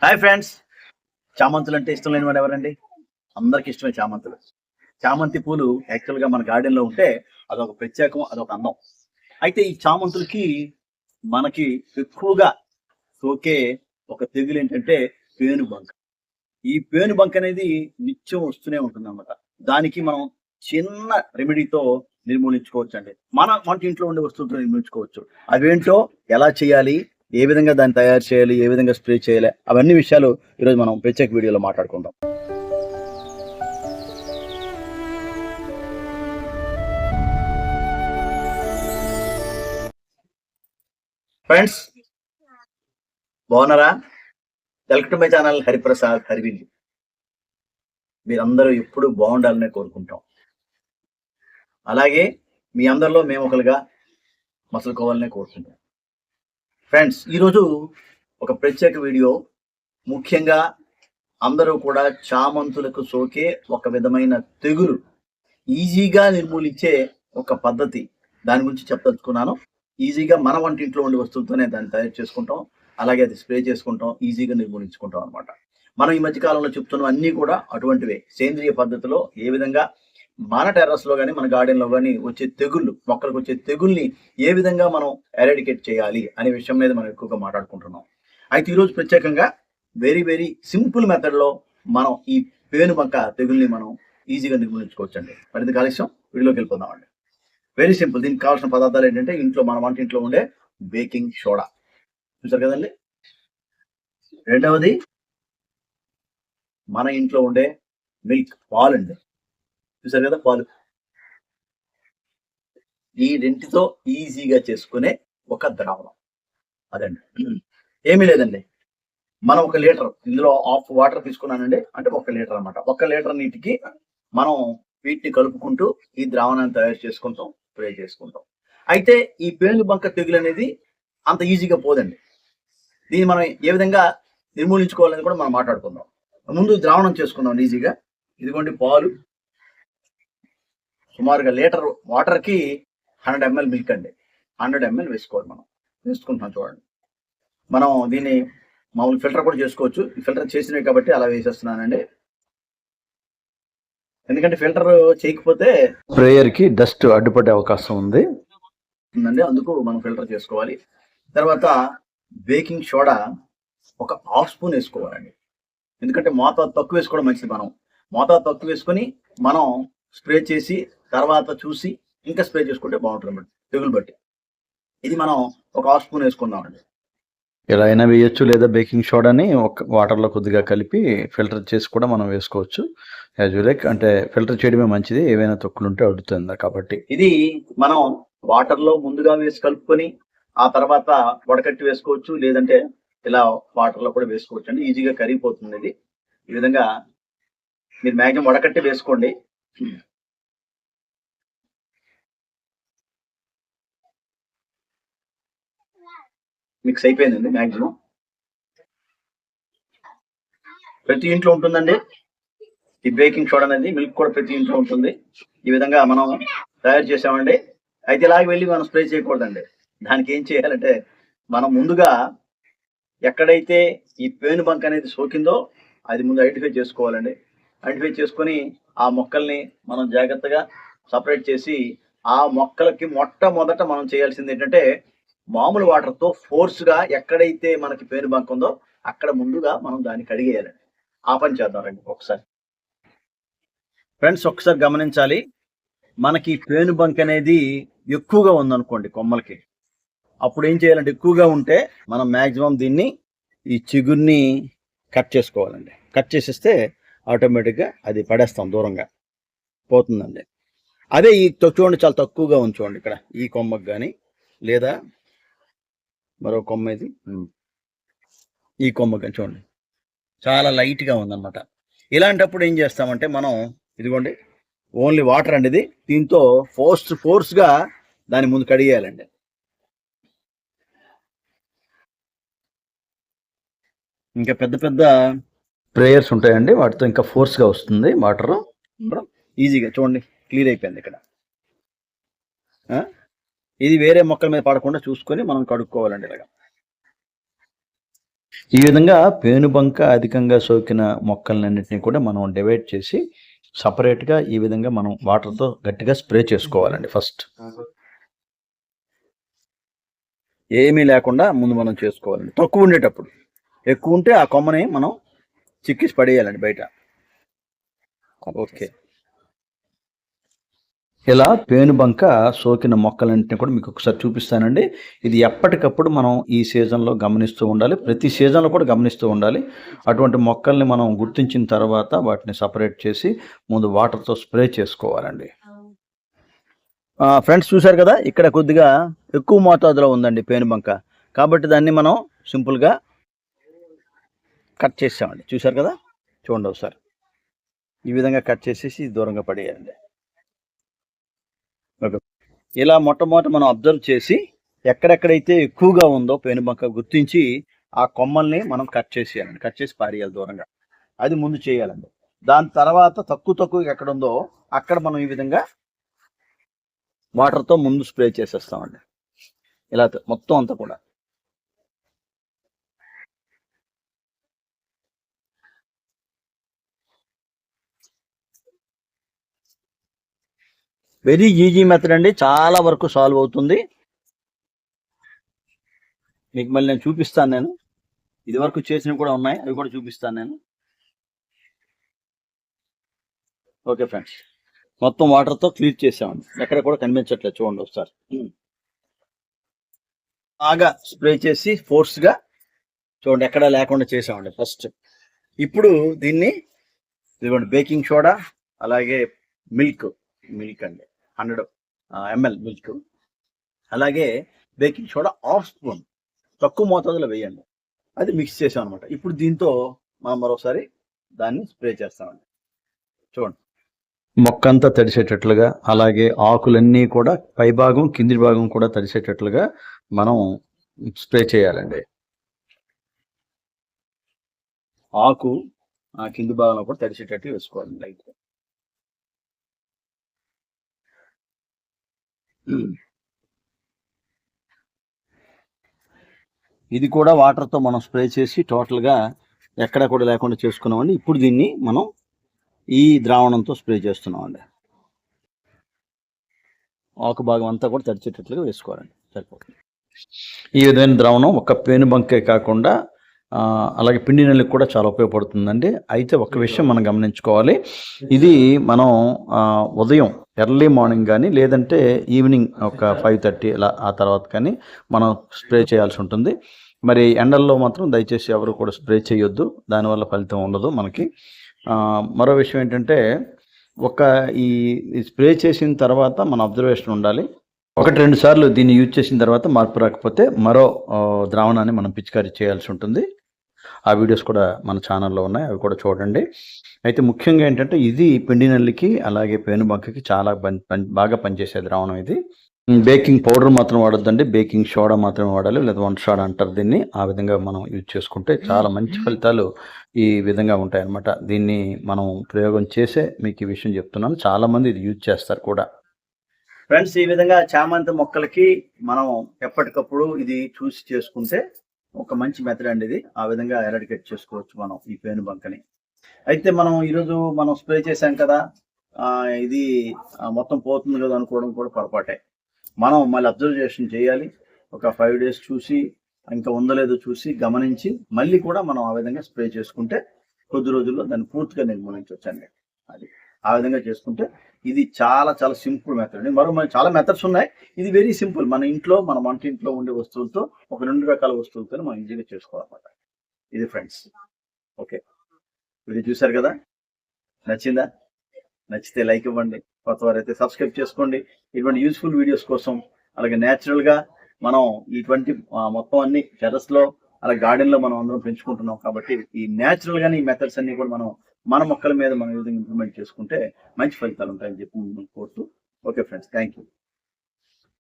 Hi friends. చామంతులు అంటే ఇష్టం లేని వాడు ఎవరండి? అందరికి ఇష్టమే చామంతులు. చామంతి పూలు యాక్చువల్‌గా మన గార్డెన్‌లో ఉంటే అదొక ప్రత్యేకం, అదొక అందం. అయితే ఈ చామంతులకి మనకి ఎక్కువగా సోకే ఒక తెగులేంటంటే పేనుబంక. ఈ పేనుబంక అనేది నిత్యం వస్తూనే ఉంటుందన్నమాట. దానికి మనం చిన్న రెమెడీతో నిర్మూలించుకోవచ్చండి. మన వంటింట్లో ఉండే వస్తువులతో నిర్మూలించుకోవచ్చు. అవేంటో, ఎలా చేయాలి? ఏ విధంగా దాన్ని తయారు చేయాలి? ఏ విధంగా స్ప్రే చేయాలి? అవన్నీ విషయాలు ఈరోజు మనం ప్రత్యేక వీడియోలో మాట్లాడుకుందాం. ఫ్రెండ్స్, బాగున్నారా? Welcome to my channel Hariprasad హరివిల్లు. మీరందరూ ఎప్పుడు బాగుండాలనే కోరుకుంటాం. అలాగే మీ అందరిలో మేము ఒకరుగా మసలుకోవాలనే కోరుకుంటాం. ఫ్రెండ్స్, ఈరోజు ఒక ప్రత్యేక వీడియో. ముఖ్యంగా అందరూ కూడా చామంతులకు సోకే ఒక విధమైన తెగులు ఈజీగా నిర్మూలించే ఒక పద్ధతి, దాని గురించి చెప్పదలుచుకున్నాను. ఈజీగా మన వంటింట్లో ఉండే వస్తువులతోనే దాన్ని తయారు చేసుకుంటాం, అలాగే అది స్ప్రే చేసుకుంటాం, ఈజీగా నిర్మూలించుకుంటాం అనమాట. మనం ఈ మధ్య కాలంలో చెప్తున్న అన్నీ కూడా అటువంటివే. సేంద్రియ పద్ధతిలో ఏ విధంగా మన టెర్రస్లో కానీ మన గార్డెన్లో కానీ వచ్చే తెగుళ్ళు, మొక్కలకు వచ్చే తెగుల్ని ఏ విధంగా మనం ఎరాడికేట్ చేయాలి అనే విషయం మీద మనం ఎక్కువగా మాట్లాడుకుంటున్నాం. అయితే ఈరోజు ప్రత్యేకంగా వెరీ సింపుల్ మెథడ్లో మనం ఈ పేనుబంక తెగుల్ని మనం ఈజీగా నిర్మూలించుకోవచ్చండి. మరింత కాలుష్యం వీడియోలోకి వెళ్ళిపోదామండి. Very simple. దీనికి కావాల్సిన పదార్థాలు ఏంటంటే, ఇంట్లో మన వంటింట్లో ఉండే బేకింగ్ సోడా చూసారు కదండి. రెండవది మన ఇంట్లో ఉండే మిల్క్, పాలు అండి. చూసారు కదా, పాలు. ఈ రెంటితో ఈజీగా చేసుకునే ఒక ద్రావణం అదండి. ఏమీ లేదండి, మనం 1 లీటర్ ఇందులో హాఫ్ వాటర్ తీసుకున్నానండి, అంటే 1 లీటర్ అనమాట. 1 లీటర్ నీటికి మనం వీటిని కలుపుకుంటూ ఈ ద్రావణాన్ని తయారు చేసుకుంటాం, స్ప్రే చేసుకుంటాం. అయితే ఈ పేనుబంక తెగులు అనేది అంత ఈజీగా పోదండి. దీన్ని మనం ఏ విధంగా నిర్మూలించుకోవాలని కూడా మనం మాట్లాడుకుందాం. ముందు ద్రావణం చేసుకుందాం ఈజీగా. ఇదిగోండి పాలు, సుమారుగా లీటర్ వాటర్కి 100 ml మిల్క్ అండి. 100 ml వేసుకోవాలి. మనం వేసుకుంటున్నాం చూడండి. మనం దీన్ని మామూలు ఫిల్టర్ కూడా చేసుకోవచ్చు. ఫిల్టర్ చేసినవి కాబట్టి అలా వేసేస్తున్నానండి. ఎందుకంటే ఫిల్టర్ చేయకపోతే స్ప్రేయర్కి డస్ట్ అడ్డుపడే అవకాశం ఉంది, అందుకు మనం ఫిల్టర్ చేసుకోవాలి. తర్వాత బేకింగ్ సోడా ఒక హాఫ్ స్పూన్ వేసుకోవాలండి. ఎందుకంటే మోతాదు తక్కువ వేసుకోవడం మంచిది. మనం మోతాదు తక్కువ వేసుకొని మనం స్ప్రే చేసి తర్వాత చూసి ఇంకా స్ప్రే చేసుకుంటే బాగుంటుంది తెగులు బట్టి. ఇది మనం ఒక హాఫ్ స్పూన్ వేసుకుందామండి. ఎలా అయినా వేయచ్చు, లేదా బేకింగ్ సోడాని ఒక వాటర్లో కొద్దిగా కలిపి ఫిల్టర్ చేసి కూడా మనం వేసుకోవచ్చు. యాజ్ అంటే ఫిల్టర్ చేయడమే మంచిది, ఏవైనా తొక్కులు ఉంటే అడుగుతుంది కాబట్టి. ఇది మనం వాటర్లో ముందుగా వేసి కలుపుకొని ఆ తర్వాత వడకట్టి వేసుకోవచ్చు, లేదంటే ఇలా వాటర్లో కూడా వేసుకోవచ్చు అండి. ఈజీగా కరిగిపోతుంది ఇది. ఈ విధంగా మీరు మ్యాక్సిమం వడకట్టి వేసుకోండి. మిక్స్ అయిపోయిందండి. మ్యాక్సిమం ప్రతి ఇంట్లో ఉంటుందండి ఈ బేకింగ్ సోడా అనేది. మిల్క్ కూడా ప్రతి ఇంట్లో ఉంటుంది. ఈ విధంగా మనం తయారు చేసామండి. అయితే ఇలాగ వెళ్ళి మనం స్ప్రే చేయకూడదండి. దానికి ఏం చేయాలంటే, మనం ముందుగా ఎక్కడైతే ఈ పేనుబంక అనేది సోకిందో అది ముందు ఐడెంటిఫై చేసుకోవాలండి. ఐడెంటిఫై చేసుకొని ఆ మొక్కల్ని మనం జాగ్రత్తగా సపరేట్ చేసి, ఆ మొక్కలకి మొట్టమొదట మనం చేయాల్సింది ఏంటంటే, మామూలు వాటర్తో ఫోర్స్గా ఎక్కడైతే మనకి పేనుబంక ఉందో అక్కడ ముందుగా మనం దాన్ని కడిగేయాలండి. ఆ పని చేద్దాం రండి ఒకసారి. ఫ్రెండ్స్, ఒకసారి గమనించాలి. మనకి పేనుబంక అనేది ఎక్కువగా ఉందనుకోండి కొమ్మలకి, అప్పుడు ఏం చేయాలంటే, ఎక్కువగా ఉంటే మనం మ్యాక్సిమం దీన్ని ఈ చిగుర్ని కట్ చేసుకోవాలండి. కట్ చేసేస్తే ఆటోమేటిక్గా అది పడేస్తాం, దూరంగా పోతుందండి. అదే ఈ చూడండి, చాలా తక్కువగా ఉంచుకోండి ఇక్కడ ఈ కొమ్మకి కానీ, లేదా మరో కొమ్మ ఇది, ఈ కొమ్మకి చూడండి చాలా లైట్గా ఉందన్నమాట. ఇలాంటప్పుడు ఏం చేస్తామంటే, మనం ఇదిగోండి ఓన్లీ వాటర్ అండి ఇది. దీంతో ఫోర్స్గా దాని ముందు కడిగేయాలండి. ఇంకా పెద్ద పెద్ద స్ప్రేయర్స్ ఉంటాయండి, వాటితో ఇంకా ఫోర్స్గా వస్తుంది వాటర్. ఈజీగా చూడండి, క్లియర్ అయిపోయింది ఇక్కడ. ఇది వేరే మొక్కల మీద పడకుండా చూసుకొని మనం కడుక్కోవాలండి ఇలాగా. ఈ విధంగా పేనుబంక అధికంగా సోకిన మొక్కలన్నింటినీ కూడా మనం డివైడ్ చేసి సపరేట్గా ఈ విధంగా మనం వాటర్తో గట్టిగా స్ప్రే చేసుకోవాలండి. ఫస్ట్ ఏమీ లేకుండా ముందు మనం చేసుకోవాలండి. తక్కువ ఉండేటప్పుడు, ఎక్కువ ఉంటే ఆ కొమ్మని మనం చిక్కిసి పడేయాలండి బయట. ఓకే, ఇలా పేనుబంక సోకిన మొక్కలన్నింటినీ కూడా మీకు ఒకసారి చూపిస్తానండి. ఇది ఎప్పటికప్పుడు మనం ఈ సీజన్లో గమనిస్తూ ఉండాలి, ప్రతి సీజన్లో కూడా గమనిస్తూ ఉండాలి. అటువంటి మొక్కల్ని మనం గుర్తించిన తర్వాత వాటిని సపరేట్ చేసి ముందు వాటర్తో స్ప్రే చేసుకోవాలండి. ఫ్రెండ్స్ చూశారు కదా, ఇక్కడ కొద్దిగా ఎక్కువ మోతాదులో ఉందండి పేనుబంక, కాబట్టి దాన్ని మనం సింపుల్గా కట్ చేసామండి. చూశారు కదా, చూడండి ఒకసారి ఈ విధంగా కట్ చేసేసి దూరంగా పడేయాలండి. ఓకే, ఇలా మొట్టమొదటి మనం అబ్జర్వ్ చేసి ఎక్కడెక్కడైతే ఎక్కువగా ఉందో పేనుబంక గుర్తించి ఆ కొమ్మల్ని మనం కట్ చేసేయాలండి, కట్ చేసి పారేయాలి దూరంగా. అది ముందు చేయాలండి. దాని తర్వాత తక్కువ ఎక్కడ ఉందో అక్కడ మనం ఈ విధంగా వాటర్తో ముందు స్ప్రే చేసేస్తామండి, ఇలా మొత్తం అంతా కూడా. వెరీ ఈజీ మెథడ్ అండి, చాలా వరకు సాల్వ్ అవుతుంది. మీకు మళ్ళీ నేను చూపిస్తాను, నేను ఇది వరకు చేసినవి కూడా ఉన్నాయి, అవి కూడా చూపిస్తాను నేను. ఓకే ఫ్రెండ్స్, మొత్తం వాటర్తో క్లీన్ చేసామండి, ఎక్కడ కూడా కనిపించట్లేదు, చూడండి ఒకసారి. బాగా స్ప్రే చేసి ఫోర్స్గా చూడండి, ఎక్కడా లేకుండా చేసామండి ఫస్ట్. ఇప్పుడు దీన్ని ఇదిగోండి బేకింగ్ సోడా, అలాగే మిల్క్ అండి 100 ml మిల్క్, అలాగే బేకింగ్ సోడా 1/2 స్పూన్ తక్కువ మోతాదులో వేయండి. అది మిక్స్ చేసాం అనమాట. ఇప్పుడు దీంతో మనం మరోసారి దాన్ని స్ప్రే చేస్తామండి. చూడండి, మొక్క అంతా తడిసేటట్లుగా, అలాగే ఆకులన్నీ కూడా పై భాగం కింది భాగం కూడా తడిసేటట్లుగా మనం స్ప్రే చేయాలండి. ఆకు ఆ కింది భాగంలో కూడా తడిసేటట్టు వేసుకోవాలి లైట్గా. ఇది కూడా వాటర్తో మనం స్ప్రే చేసి టోటల్గా ఎక్కడ కూడా లేకుండా చేసుకున్నామండి. ఇప్పుడు దీన్ని మనం ఈ ద్రావణంతో స్ప్రే చేస్తున్నామండి. ఆకు భాగం అంతా కూడా తడిచేటట్లుగా వేసుకోవాలండి, సరిపోతుంది. ఈ విధమైన ద్రావణం ఒక పేనుబంకే కాకుండా అలాగే పిండి నెలకు కూడా చాలా ఉపయోగపడుతుందండి. అయితే ఒక విషయం మనం గమనించుకోవాలి, ఇది మనం ఉదయం ఎర్లీ మార్నింగ్ కానీ లేదంటే ఈవినింగ్ ఒక 5:30 ఇలా ఆ తర్వాత కానీ మనం స్ప్రే చేయాల్సి ఉంటుంది. మరి ఎండల్లో మాత్రం దయచేసి ఎవరు కూడా స్ప్రే చేయొద్దు, దానివల్ల ఫలితం ఉండదు మనకి. మరో విషయం ఏంటంటే, ఈ స్ప్రే చేసిన తర్వాత మన అబ్జర్వేషన్ ఉండాలి. 1-2 సార్లు దీన్ని యూజ్ చేసిన తర్వాత మార్పు రాకపోతే మరో ద్రావణాన్ని మనం పిచికారీ చేయాల్సి ఉంటుంది. ఆ వీడియోస్ కూడా మన ఛానల్లో ఉన్నాయి, అవి కూడా చూడండి. అయితే ముఖ్యంగా ఏంటంటే, ఇది పిండి నల్లికి అలాగే పేనుబంకకి చాలా బాగా పనిచేసే ద్రావణం ఇది. బేకింగ్ పౌడర్ మాత్రం వాడొద్దండి, బేకింగ్ సోడా మాత్రమే వాడాలి, లేదా వంట సోడా అంటారు దీన్ని. ఆ విధంగా మనం యూజ్ చేసుకుంటే చాలా మంచి ఫలితాలు ఈ విధంగా ఉంటాయి అన్నమాట. దీన్ని మనం ప్రయోగం చేసే మీకు ఈ విషయం చెప్తున్నాను, చాలామంది ఇది యూజ్ చేస్తారు కూడా. ఫ్రెండ్స్, ఈ విధంగా చామంతి మొక్కలకి మనం ఎప్పటికప్పుడు ఇది చూసి చేసుకుంటే ఒక మంచి మెథడ్ అండి ఇది. ఆ విధంగా ఎరాడికేట్ చేసుకోవచ్చు మనం ఈ పేనుబంకని. అయితే మనం ఈరోజు మనం స్ప్రే చేసాం కదా, ఇది మొత్తం పోతుంది కదా అనుకోవడం కూడా పొరపాటే. మనం మళ్ళీ అబ్జర్వేషన్ చేయాలి, ఒక 5 days చూసి ఇంకా ఉందో లేదో చూసి గమనించి మళ్ళీ కూడా మనం ఆ విధంగా స్ప్రే చేసుకుంటే కొద్ది రోజుల్లో దాన్ని పూర్తిగా నిర్మూలించవచ్చండి. అది ఆ విధంగా చేసుకుంటే ఇది చాలా చాలా సింపుల్ మెథడ్ అండి. చాలా మెథడ్స్ ఉన్నాయి, ఇది వెరీ సింపుల్. మన ఇంట్లో మన వంటింట్లో ఉండే వస్తువులతో ఒక 2 రకాల వస్తువులతో మనం ఈజీగా చేసుకోవాలన్నమాట. ఇది ఫ్రెండ్స్. ఓకే, వీడియో చూసారు కదా, నచ్చిందా? నచ్చితే లైక్ ఇవ్వండి, కొత్త వారైతే సబ్స్క్రైబ్ చేసుకోండి. ఇటువంటి యూస్ఫుల్ వీడియోస్ కోసం, అలాగే న్యాచురల్గా మనం ఇటువంటి మొత్తం అన్ని టెర్రస్లో అలా గార్డెన్లో మనం అందరం పెంచుకుంటున్నాం కాబట్టి ఈ న్యాచురల్గానే ఈ మెథడ్స్ అన్ని కూడా మనం మన మొక్కల మీద మనం ఈ విధంగా ఇంప్లిమెంట్ చేసుకుంటే మంచి ఫలితాలు ఉంటాయని చెప్పి కోరుతూ. Okay friends, thank you.